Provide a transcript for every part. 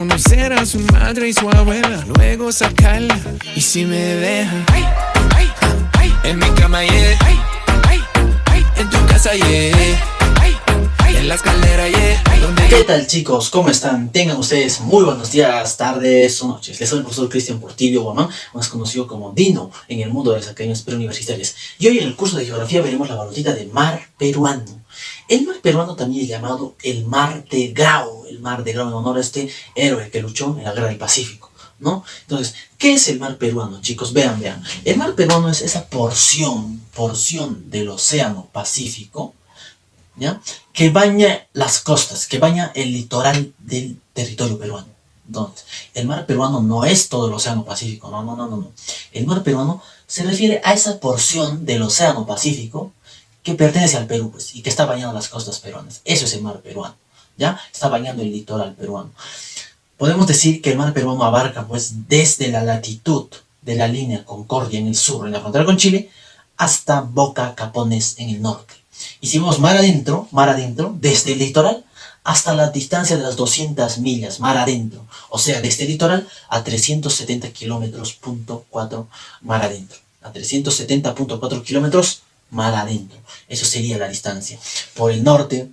Conocer a su madre y su abuela, luego sacarla. Y si me deja, en mi cama, yeah. En tu casa, yeah. En la escalera, yeah. ¿Qué tal, chicos? ¿Cómo están? Tengan ustedes muy buenos días, tardes o noches. Les soy el profesor Cristian Portillo Guamán, más conocido como Dino en el mundo de las academias preuniversitarias. Y hoy en el curso de geografía veremos la balotita de mar peruano. El mar peruano también es llamado el mar de Grau, en honor a este héroe que luchó en la guerra del Pacífico, ¿no? Entonces, ¿qué es el mar peruano, chicos? Vean. El mar peruano es esa porción del océano Pacífico, ¿ya? Que baña las costas, que baña el litoral del territorio peruano. Entonces, el mar peruano no es todo el océano Pacífico, no. El mar peruano se refiere a esa porción del océano Pacífico que pertenece al Perú, pues, y que está bañando las costas peruanas. Eso es el mar peruano, ¿ya? Está bañando el litoral peruano. Podemos decir que el mar peruano abarca, pues, desde la latitud de la línea Concordia en el sur, en la frontera con Chile, hasta Boca Capones en el norte. Y si vemos mar adentro, desde el litoral hasta la distancia de las 200 millas, mar adentro. O sea, desde el litoral a 370 kilómetros, mar adentro. A 370.4 kilómetros, mar adentro. Eso sería la distancia. Por el norte,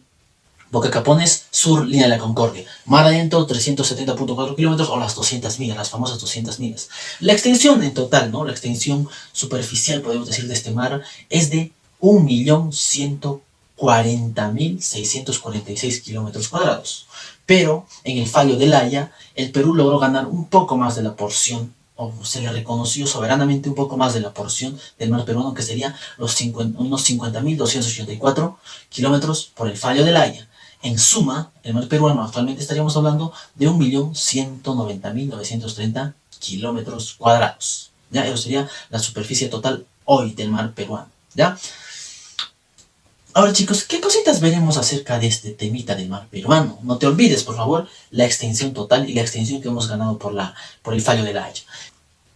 Boca Capones, sur, línea de la Concordia. Mar adentro, 370.4 kilómetros o las 200 millas, las famosas 200 millas. La extensión en total, ¿no? La extensión superficial, podemos decir, de este mar es de 1.140.646 kilómetros cuadrados. Pero en el fallo de La Haya, el Perú logró ganar un poco más de la porción, o se le reconoció soberanamente un poco más de la porción del mar peruano, que sería unos 50.284 kilómetros por el fallo de La Haya. En suma, el mar peruano actualmente estaríamos hablando de 1.190.930 kilómetros cuadrados. ¿Ya? Eso sería la superficie total hoy del mar peruano. ¿Ya? Ahora, chicos, ¿qué cositas veremos acerca de este temita del mar peruano? No te olvides, por favor, la extensión total y la extensión que hemos ganado por el fallo de La Haya.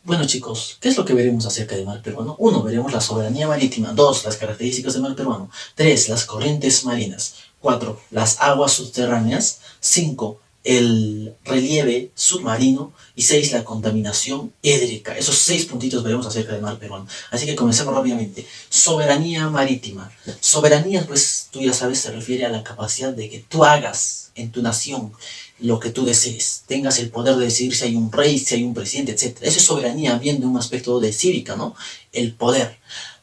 Bueno, chicos, ¿qué es lo que veremos acerca del mar peruano? 1. Veremos la soberanía marítima. 2. Las características del mar peruano. 3. Las corrientes marinas. 4. Las aguas subterráneas. 5. El relieve submarino. Y 6. La contaminación hídrica. Esos 6 puntitos veremos acerca del mar peruano. Así que comencemos rápidamente. Soberanía marítima. Soberanía, pues, tú ya sabes, se refiere a la capacidad de que tú hagas en tu nación lo que tú desees, tengas el poder de decidir si hay un rey, si hay un presidente, etc. Eso es soberanía, bien de un aspecto de cívica, ¿no? El poder.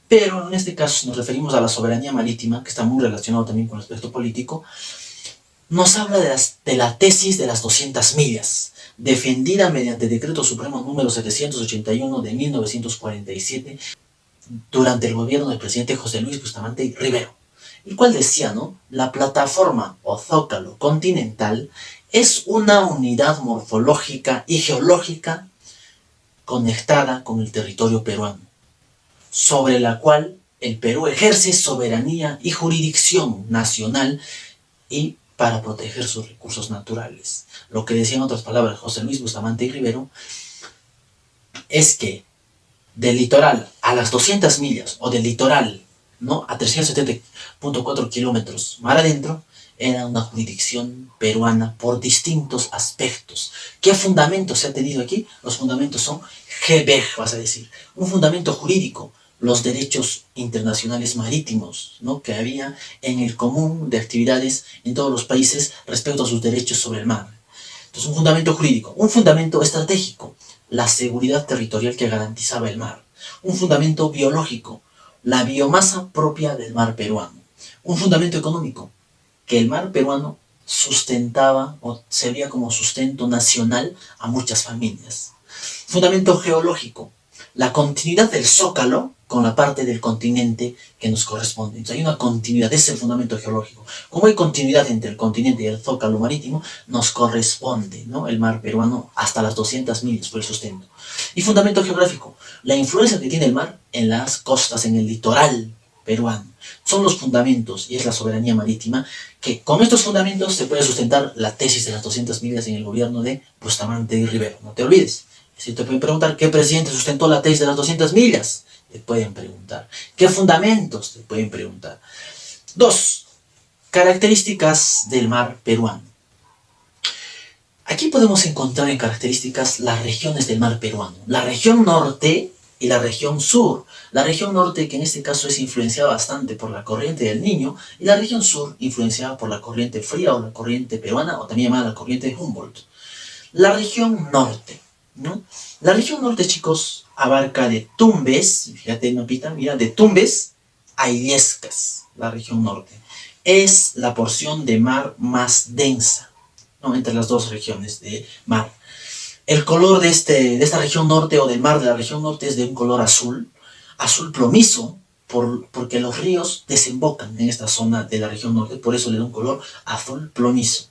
Pero en este caso nos referimos a la soberanía marítima, que está muy relacionado también con el aspecto político. Nos habla de la tesis de las 200 millas, defendida mediante Decreto Supremo número 781 de 1947, durante el gobierno del presidente José Luis Bustamante Rivero, el cual decía, ¿no? La plataforma o zócalo continental es una unidad morfológica y geológica conectada con el territorio peruano, sobre la cual el Perú ejerce soberanía y jurisdicción nacional y para proteger sus recursos naturales. Lo que decía en otras palabras José Luis Bustamante y Rivero es que del litoral a las 200 millas o del litoral, ¿no?, a 370.4 kilómetros mar adentro, era una jurisdicción peruana por distintos aspectos. ¿Qué fundamentos se ha tenido aquí? Los fundamentos son GBEG, vas a decir. Un fundamento jurídico, los derechos internacionales marítimos, ¿no?, que había en el común de actividades en todos los países respecto a sus derechos sobre el mar. Entonces, un fundamento jurídico. Un fundamento estratégico, la seguridad territorial que garantizaba el mar. Un fundamento biológico, la biomasa propia del mar peruano. Un fundamento económico, que el mar peruano sustentaba o servía como sustento nacional a muchas familias. Fundamento geológico, la continuidad del zócalo con la parte del continente que nos corresponde. Entonces hay una continuidad, ese es el fundamento geológico. Como hay continuidad entre el continente y el zócalo marítimo, nos corresponde, ¿no?, el mar peruano hasta las 200 millas por el sustento. Y fundamento geográfico, la influencia que tiene el mar en las costas, en el litoral peruano. Son los fundamentos y es la soberanía marítima, que con estos fundamentos se puede sustentar la tesis de las 200 millas en el gobierno de Bustamante y Rivero. No te olvides. Si te pueden preguntar qué presidente sustentó la tesis de las 200 millas, te pueden preguntar. ¿Qué fundamentos? Te pueden preguntar. 2. Características del mar peruano. Aquí podemos encontrar en características las regiones del mar peruano. La región norte y la región sur. La región norte, que en este caso es influenciada bastante por la corriente del Niño, y la región sur, influenciada por la corriente fría o la corriente peruana, o también llamada la corriente de Humboldt. La región norte, ¿no? La región norte, chicos, abarca de Tumbes, fíjate, mapita, mira, de Tumbes a Illescas, la región norte. Es la porción de mar más densa, ¿no?, entre las dos regiones de mar. El color de esta región norte o del mar de la región norte es de un color azul, azul plomizo, porque los ríos desembocan en esta zona de la región norte, por eso le da un color azul plomizo.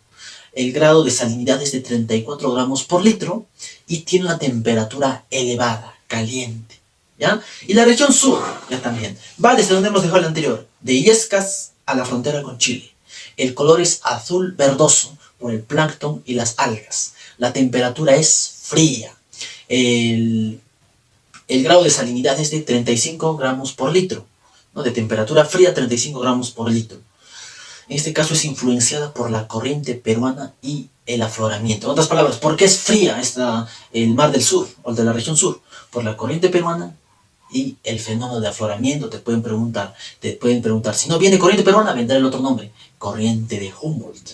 El grado de salinidad es de 34 gramos por litro y tiene una temperatura elevada, caliente, ¿ya? Y la región sur, ya también, va desde donde hemos dejado el anterior, de Illescas a la frontera con Chile. El color es azul verdoso por el plancton y las algas. La temperatura es fría. El grado de salinidad es de 35 gramos por litro, ¿no? De temperatura fría, 35 gramos por litro. En este caso es influenciada por la corriente peruana y el afloramiento. En otras palabras, ¿por qué es fría el mar del sur o el de la región sur? Por la corriente peruana y el fenómeno de afloramiento. Te pueden preguntar, si no viene corriente peruana, vendrá el otro nombre, corriente de Humboldt,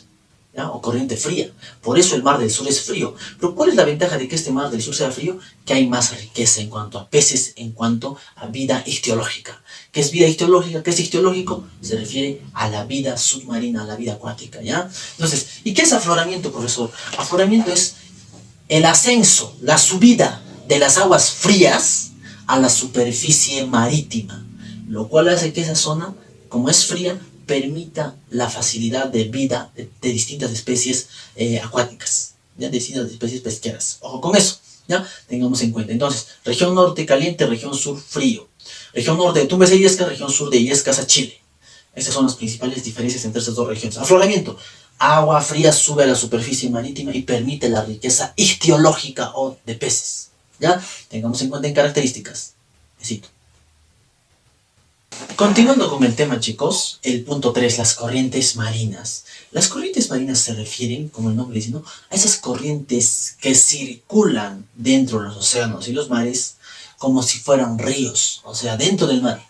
¿ya? O corriente fría. Por eso el mar del sur es frío. Pero ¿cuál es la ventaja de que este mar del sur sea frío? Que hay más riqueza en cuanto a peces, en cuanto a vida ictiológica. ¿Qué es vida ictiológica? ¿Qué es ictiológico? Se refiere a la vida submarina, a la vida acuática, ¿ya? Entonces, ¿y qué es afloramiento, profesor? Afloramiento es el ascenso, la subida de las aguas frías a la superficie marítima, lo cual hace que esa zona, como es fría, permita la facilidad de vida de distintas especies acuáticas, ¿ya? De distintas especies pesqueras. Ojo con eso, ¿ya? Tengamos en cuenta. Entonces, región norte caliente, región sur frío. Región norte de Tumbes a Illescas, región sur de Illescas a Chile. Estas son las principales diferencias entre estas dos regiones. Afloramiento. Agua fría sube a la superficie marítima y permite la riqueza ictiológica o de peces, ¿ya? Tengamos en cuenta en características. Besito. Continuando con el tema, chicos, el punto 3, las corrientes marinas. Las corrientes marinas se refieren, como el nombre dice, ¿no?, a esas corrientes que circulan dentro de los océanos y los mares como si fueran ríos, o sea, dentro del mar,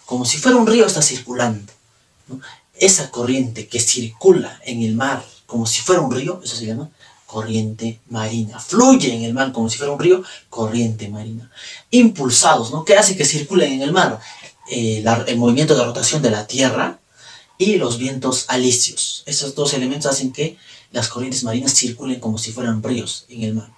como si fuera un río está circulando, ¿no? Esa corriente que circula en el mar como si fuera un río, eso se llama corriente marina. Fluye en el mar como si fuera un río, corriente marina. Impulsados, ¿no? ¿Qué hace que circulen en el mar? El movimiento de rotación de la Tierra y los vientos alisios. Esos dos elementos hacen que las corrientes marinas circulen como si fueran ríos en el mar.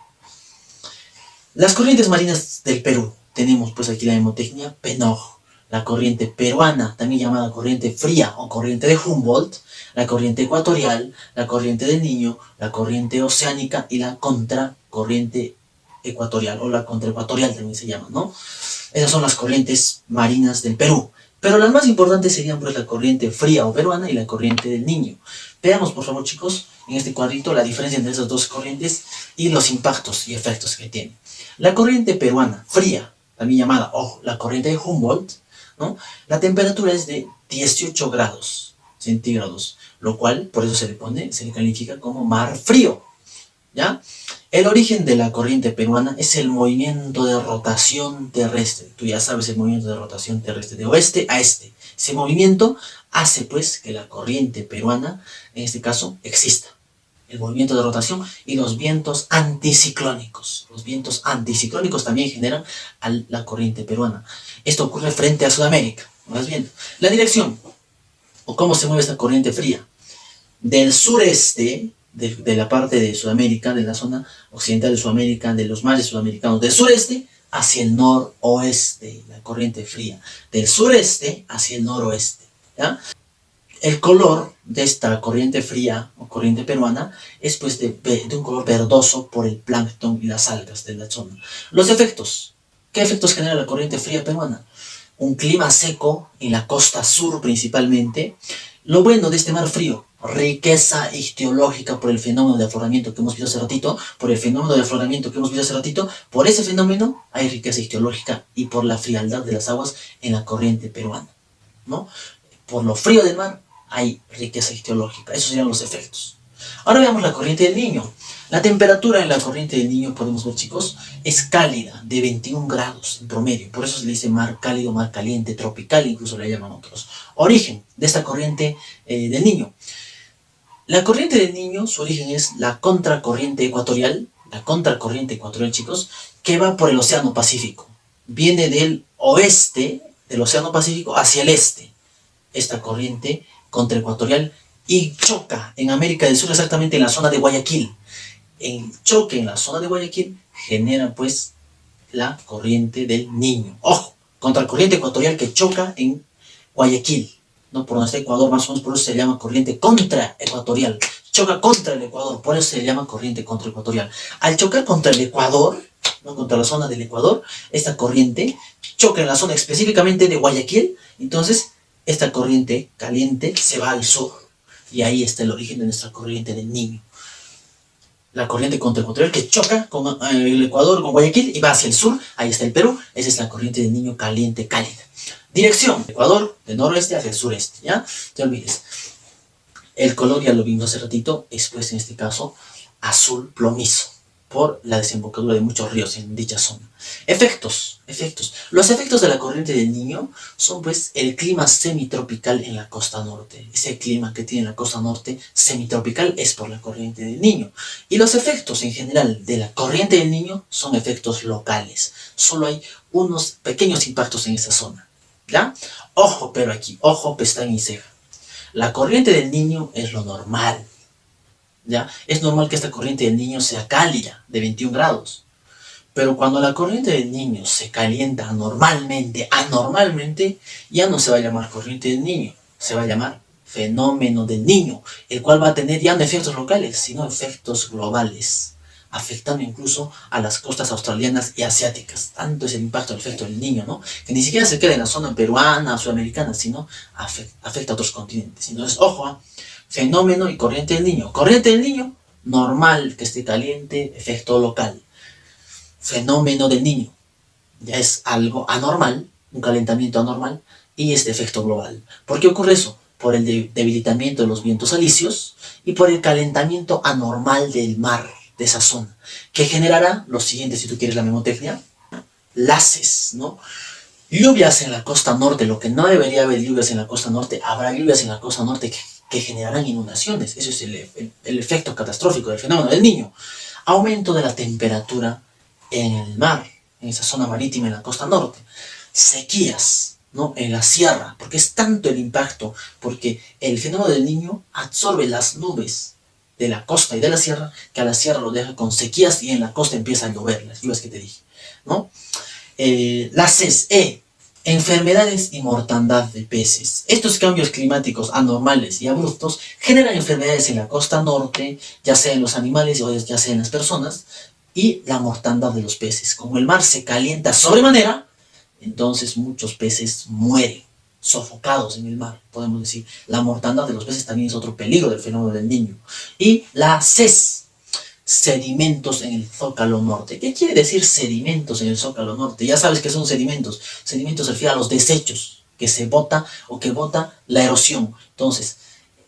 Las corrientes marinas del Perú. Tenemos pues aquí la mnemotecnia PENOG, la corriente peruana, también llamada corriente fría o corriente de Humboldt, la corriente ecuatorial, la corriente del Niño, la corriente oceánica y la contracorriente ecuatorial, o la contraecuatorial también se llama, ¿no? Esas son las corrientes marinas del Perú. Pero las más importantes serían pues la corriente fría o peruana y la corriente del Niño. Veamos por favor, chicos, en este cuadrito la diferencia entre esas dos corrientes y los impactos y efectos que tiene. La corriente peruana fría, también llamada la corriente de Humboldt, ¿no?, la temperatura es de 18 grados centígrados, lo cual por eso se le califica como mar frío, ¿ya? El origen de la corriente peruana es el movimiento de rotación terrestre. Tú ya sabes el movimiento de rotación terrestre, de oeste a este. Ese movimiento hace pues que la corriente peruana, en este caso, exista. El movimiento de rotación y los vientos anticiclónicos. Los vientos anticiclónicos también generan a la corriente peruana. Esto ocurre frente a Sudamérica. ¿Vas viendo? La dirección, o cómo se mueve esta corriente fría. Del sureste, de la parte de Sudamérica, de la zona occidental de Sudamérica, de los mares sudamericanos, del sureste hacia el noroeste, la corriente fría. Del sureste hacia el noroeste, ¿ya? El color de esta corriente fría o corriente peruana es pues de un color verdoso por el plancton y las algas de la zona. Los efectos. ¿Qué efectos genera la corriente fría peruana? Un clima seco en la costa sur principalmente. Lo bueno de este mar frío, riqueza ictiológica por el fenómeno de afloramiento que hemos visto hace ratito. Por ese fenómeno hay riqueza ictiológica y por la frialdad de las aguas en la corriente peruana, ¿no? Por lo frío del mar hay riqueza ictiológica. Esos serían los efectos. Ahora veamos la corriente del Niño. La temperatura en la corriente del Niño, podemos ver, chicos, es cálida, de 21 grados en promedio. Por eso se le dice mar cálido, mar caliente, tropical, incluso le llaman otros. Origen de esta corriente del Niño. La corriente del Niño, su origen es la contracorriente ecuatorial, chicos, que va por el Océano Pacífico. Viene del oeste del Océano Pacífico hacia el este. Esta corriente contraecuatorial y choca en América del Sur, exactamente en la zona de Guayaquil. El choque en la zona de Guayaquil genera pues la corriente del Niño. Ojo, contracorriente ecuatorial que choca en Guayaquil, ¿no? Por donde está Ecuador, más o menos, por eso se llama corriente contraecuatorial. Choca contra el Ecuador, por eso se llama corriente contraecuatorial. Al chocar contra el Ecuador, ¿no? Contra la zona del Ecuador, esta corriente choca en la zona específicamente de Guayaquil. Entonces esta corriente caliente se va al sur, y ahí está el origen de nuestra corriente del Niño. La corriente contraecuatorial que choca con el Ecuador, con Guayaquil, y va hacia el sur. Ahí está el Perú. Esa es la corriente del Niño caliente, cálida. Dirección: Ecuador, de noroeste hacia el sureste, ¿ya? No te olvides. El color ya lo vimos hace ratito, es pues en este caso azul plomizo, por la desembocadura de muchos ríos en dicha zona. Efectos. Los efectos de la corriente del Niño son pues el clima semitropical en la costa norte. Ese clima que tiene la costa norte semitropical es por la corriente del Niño. Y los efectos en general de la corriente del Niño son efectos locales. Solo hay unos pequeños impactos en esa zona, ¿ya? Ojo, pero aquí, ojo, pestaña y ceja. La corriente del Niño es lo normal, ¿ya? Es normal que esta corriente del Niño sea cálida, de 21 grados. Pero cuando la corriente del Niño se calienta anormalmente, ya no se va a llamar corriente del Niño, se va a llamar fenómeno del Niño, el cual va a tener ya no efectos locales, sino efectos globales, afectando incluso a las costas australianas y asiáticas. Tanto es el impacto del efecto del Niño, ¿no? Que ni siquiera se queda en la zona peruana o sudamericana, sino afecta a otros continentes. Entonces, ojo, fenómeno y corriente del Niño. Corriente del Niño, normal que esté caliente, efecto local. Fenómeno del Niño, ya es algo anormal, un calentamiento anormal, y es de efecto global. ¿Por qué ocurre eso? Por el debilitamiento de los vientos alisios y por el calentamiento anormal del mar de esa zona, que generará lo siguiente, si tú quieres la mnemotecnia: laces, ¿no? Lluvias en la costa norte. Lo que no debería haber lluvias en la costa norte, habrá lluvias en la costa norte que generarán inundaciones. Eso es el efecto catastrófico del fenómeno del Niño. Aumento de la temperatura en el mar, en esa zona marítima en la costa norte. Sequías, ¿no? En la sierra, porque es tanto el impacto, porque el fenómeno del Niño absorbe las nubes de la costa y de la sierra, que a la sierra lo deja con sequías y en la costa empieza a llover, las lluvias que te dije, ¿no? Las enfermedades y mortandad de peces. Estos cambios climáticos anormales y abruptos generan enfermedades en la costa norte, ya sea en los animales o ya sea en las personas, y la mortandad de los peces. Como el mar se calienta sobremanera, entonces muchos peces mueren, sofocados en el mar, podemos decir. La mortandad de los peces también es otro peligro del fenómeno del Niño. Y la sedimentos en el zócalo norte. ¿Qué quiere decir sedimentos en el zócalo norte? Ya sabes que son sedimentos. Sedimentos se refiere a los desechos que se bota o que bota la erosión. Entonces,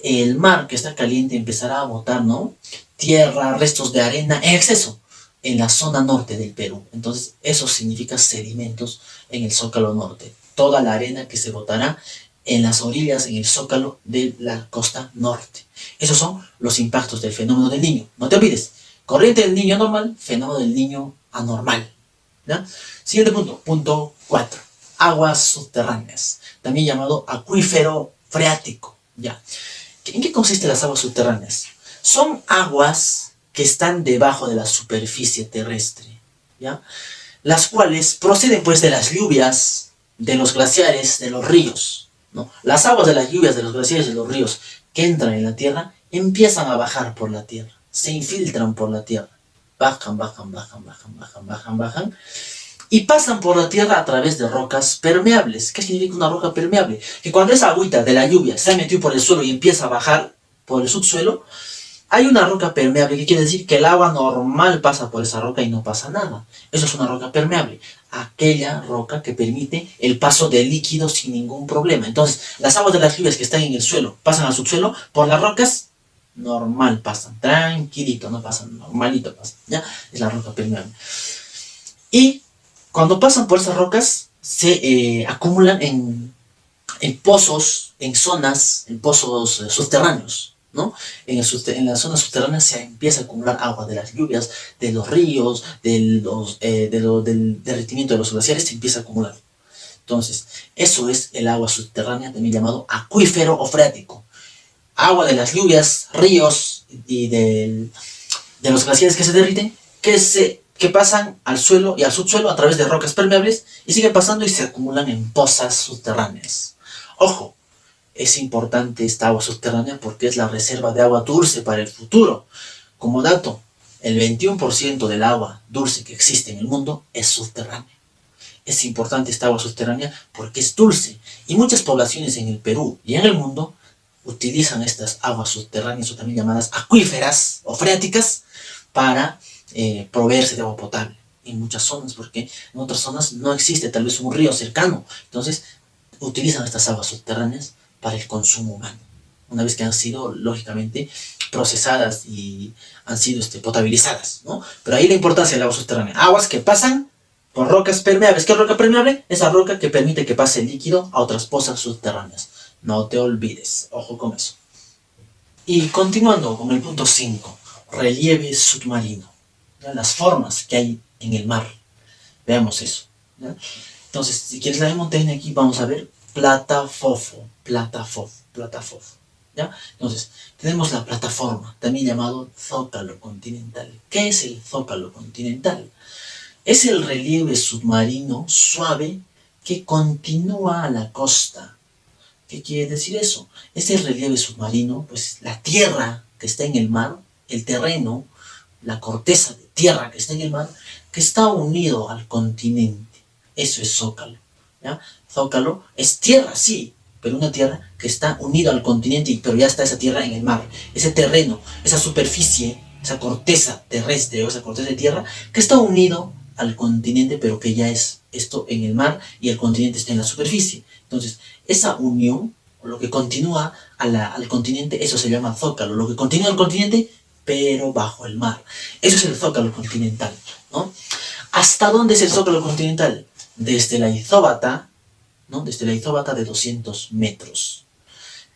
el mar que está caliente empezará a botar, ¿no? Tierra, restos de arena en exceso en la zona norte del Perú. Entonces, eso significa sedimentos en el zócalo norte. Toda la arena que se botará en las orillas, en el zócalo de la costa norte. Esos son los impactos del fenómeno del Niño. No te olvides. Corriente del Niño normal, fenómeno del Niño anormal, ¿ya? Siguiente punto, punto 4. Aguas subterráneas, también llamado acuífero freático, ¿ya? ¿En qué consisten las aguas subterráneas? Son aguas que están debajo de la superficie terrestre, ¿ya? Las cuales proceden pues de las lluvias, de los glaciares, de los ríos, ¿no? Las aguas de las lluvias, de los glaciares, de los ríos que entran en la tierra, empiezan a bajar por la tierra, se infiltran por la tierra, bajan, y pasan por la tierra a través de rocas permeables. ¿Qué significa una roca permeable? Que cuando esa agüita de la lluvia se ha metido por el suelo y empieza a bajar por el subsuelo, hay una roca permeable, que quiere decir que el agua normal pasa por esa roca y no pasa nada. Eso es una roca permeable, aquella roca que permite el paso de líquidos sin ningún problema. Entonces, las aguas de las lluvias que están en el suelo pasan al subsuelo por las rocas normal pasan, tranquilito, no pasan, normalito pasan, ¿ya? Es la roca permeable. Y cuando pasan por esas rocas, se acumulan en pozos, en zonas, en pozos subterráneos, ¿no? En las zonas subterráneas se empieza a acumular agua de las lluvias, de los ríos, del derretimiento de los glaciares, se empieza a acumular. Entonces, eso es el agua subterránea, también llamado acuífero o freático. Agua de las lluvias, ríos y de los glaciares que se derriten, que pasan al suelo y al subsuelo a través de rocas permeables y siguen pasando y se acumulan en pozas subterráneas. Ojo, es importante esta agua subterránea porque es la reserva de agua dulce para el futuro. Como dato, el 21% del agua dulce que existe en el mundo es subterránea. Es importante esta agua subterránea porque es dulce y muchas poblaciones en el Perú y en el mundo utilizan estas aguas subterráneas o también llamadas acuíferas o freáticas para proveerse de agua potable en muchas zonas, porque en otras zonas no existe tal vez un río cercano. Entonces utilizan estas aguas subterráneas para el consumo humano, una vez que han sido lógicamente procesadas y han sido potabilizadas, ¿no? Pero ahí la importancia del agua subterránea, aguas que pasan por rocas permeables. ¿Qué es roca permeable? Esa roca que permite que pase el líquido a otras pozas subterráneas. No te olvides, ojo con eso. Y continuando con el punto 5, relieve submarino, ¿ya? Las formas que hay en el mar. Veamos eso, ¿ya? Entonces, si quieres la montaña aquí, vamos a ver platafofo, ¿ya? Entonces, tenemos la plataforma, también llamado zócalo continental. ¿Qué es el zócalo continental? Es el relieve submarino suave que continúa a la costa. ¿Qué quiere decir eso? Ese relieve submarino, pues la tierra que está en el mar, el terreno, la corteza de tierra que está en el mar, que está unido al continente. Eso es zócalo, ¿ya? Zócalo es tierra, sí, pero una tierra que está unida al continente, pero ya está esa tierra en el mar. Ese terreno, esa superficie, esa corteza terrestre o esa corteza de tierra que está unido al continente, pero que ya es esto en el mar y el continente está en la superficie. Entonces, esa unión, o lo que continúa al continente, eso se llama zócalo. Lo que continúa al continente, pero bajo el mar. Eso es el zócalo continental, ¿no? ¿Hasta dónde es el zócalo continental? Desde la isóbata, ¿no? Desde la isóbata de 200 metros.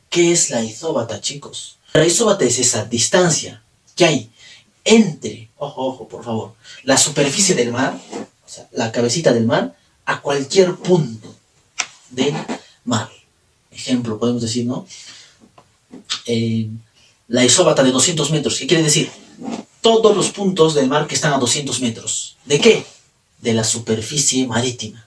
¿Qué es la isóbata, chicos? La isóbata es esa distancia que hay entre, ojo, por favor, la superficie del mar, o sea, la cabecita del mar, a cualquier punto del mar. Ejemplo, podemos decir, ¿no? La isóbata de 200 metros, ¿qué quiere decir? Todos los puntos del mar que están a 200 metros. ¿De qué? De la superficie marítima.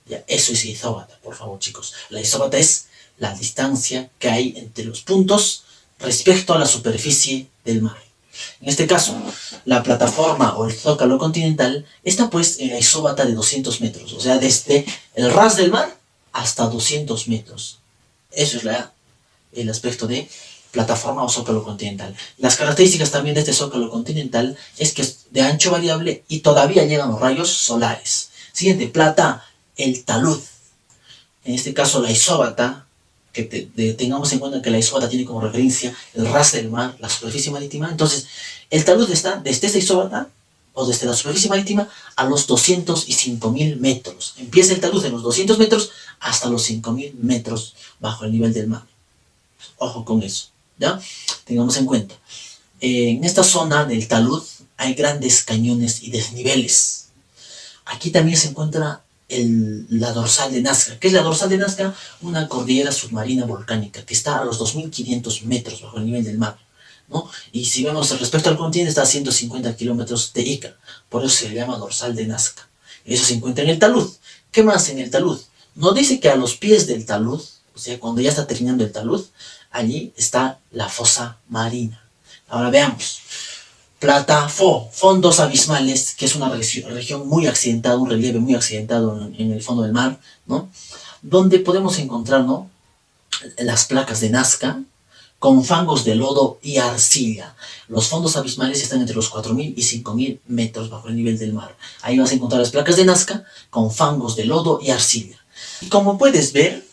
Ya, eso es isóbata, por favor, chicos. La isóbata es la distancia que hay entre los puntos respecto a la superficie del mar. En este caso, la plataforma o el zócalo continental está pues en la isóbata de 200 metros, o sea, desde el ras del mar hasta 200 metros. Eso es el aspecto de plataforma o zócalo continental. Las características también de este zócalo continental es que es de ancho variable y todavía llegan los rayos solares. Siguiente, plata, el talud. En este caso, la isóbata, que tengamos en cuenta que la isóbata tiene como referencia el ras del mar, la superficie marítima. Entonces, el talud está desde esta isóbata o desde la superficie marítima a los 200 y 5000 metros. Empieza el talud en los 200 metros hasta los 5000 metros bajo el nivel del mar. Ojo con eso, ¿ya? Tengamos en cuenta. En esta zona del talud hay grandes cañones y desniveles. Aquí también se encuentra la dorsal de Nazca. ¿Qué es la dorsal de Nazca? Una cordillera submarina volcánica que está a los 2500 metros bajo el nivel del mar, ¿no? Y si vemos respecto al continente, está a 150 kilómetros de Ica. Por eso se le llama dorsal de Nazca. Eso se encuentra en el talud. ¿Qué más en el talud? Nos dice que a los pies del talud, o sea, cuando ya está terminando el talud, allí está la fosa marina. Ahora veamos. Fondos abismales, que es una región muy accidentada, un relieve muy accidentado en el fondo del mar, ¿no? Donde podemos encontrar, ¿no?, las placas de Nazca con fangos de lodo y arcilla. Los fondos abismales están entre los 4000 y 5000 metros bajo el nivel del mar. Ahí vas a encontrar las placas de Nazca con fangos de lodo y arcilla. Y como puedes ver,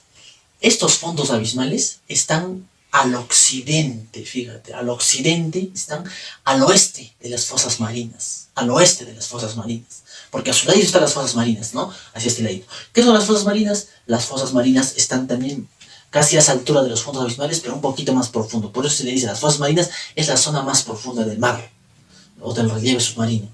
estos fondos abismales están al occidente, fíjate, al occidente están al oeste de las fosas marinas, al oeste de las fosas marinas, porque a su lado están las fosas marinas, ¿no? Hacia este lado. ¿Qué son las fosas marinas? Las fosas marinas están también casi a esa altura de los fondos abismales, pero un poquito más profundo. Por eso se le dice, las fosas marinas es la zona más profunda del mar, o del relieve submarino.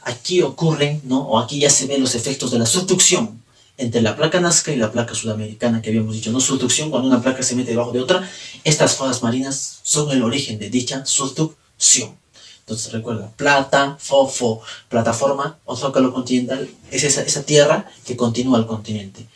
Aquí ocurren, ¿no? O aquí ya se ven los efectos de la subducción entre la placa Nazca y la placa sudamericana que habíamos dicho, ¿no? Subducción, cuando una placa se mete debajo de otra. Estas fosas marinas son el origen de dicha subducción. Entonces recuerda, plataforma o zócalo continental, es esa tierra que continúa al continente.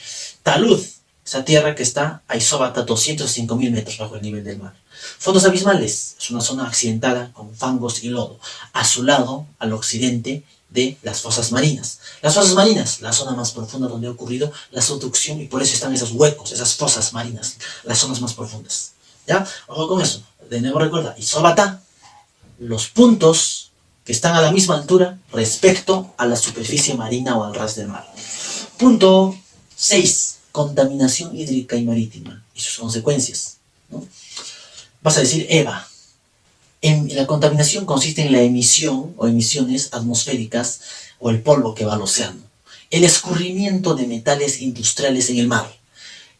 Talud, esa tierra que está a isóbata 205.000 metros bajo el nivel del mar. Fondos abismales, es una zona accidentada con fangos y lodo, a su lado, al occidente de las fosas marinas. Las fosas marinas, la zona más profunda donde ha ocurrido la subducción, y por eso están esos huecos, esas fosas marinas, las zonas más profundas. ¿Ya? Ojo con eso. De nuevo recuerda, isóbata, los puntos que están a la misma altura respecto a la superficie marina o al ras del mar. Punto 6. Contaminación hídrica y marítima y sus consecuencias, ¿no? Vas a decir, Eva, la contaminación consiste en la emisión o emisiones atmosféricas o el polvo que va al océano, el escurrimiento de metales industriales en el mar,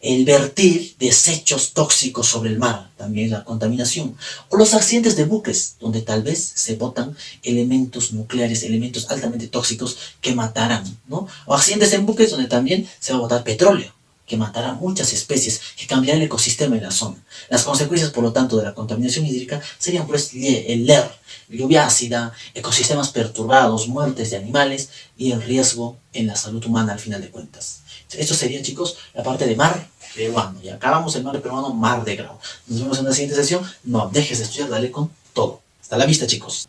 el vertir desechos tóxicos sobre el mar, también la contaminación, o los accidentes de buques, donde tal vez se botan elementos nucleares, elementos altamente tóxicos que matarán, ¿no? O accidentes en buques donde también se va a botar petróleo, que matará muchas especies, que cambiará el ecosistema en la zona. Las consecuencias, por lo tanto, de la contaminación hídrica serían, pues, el LER, lluvia ácida, ecosistemas perturbados, muertes de animales y el riesgo en la salud humana al final de cuentas. Esto sería, chicos, la parte de mar peruano. Y acabamos el mar peruano, mar de grado. Nos vemos en la siguiente sesión. No dejes de estudiar, dale con todo. Hasta la vista, chicos.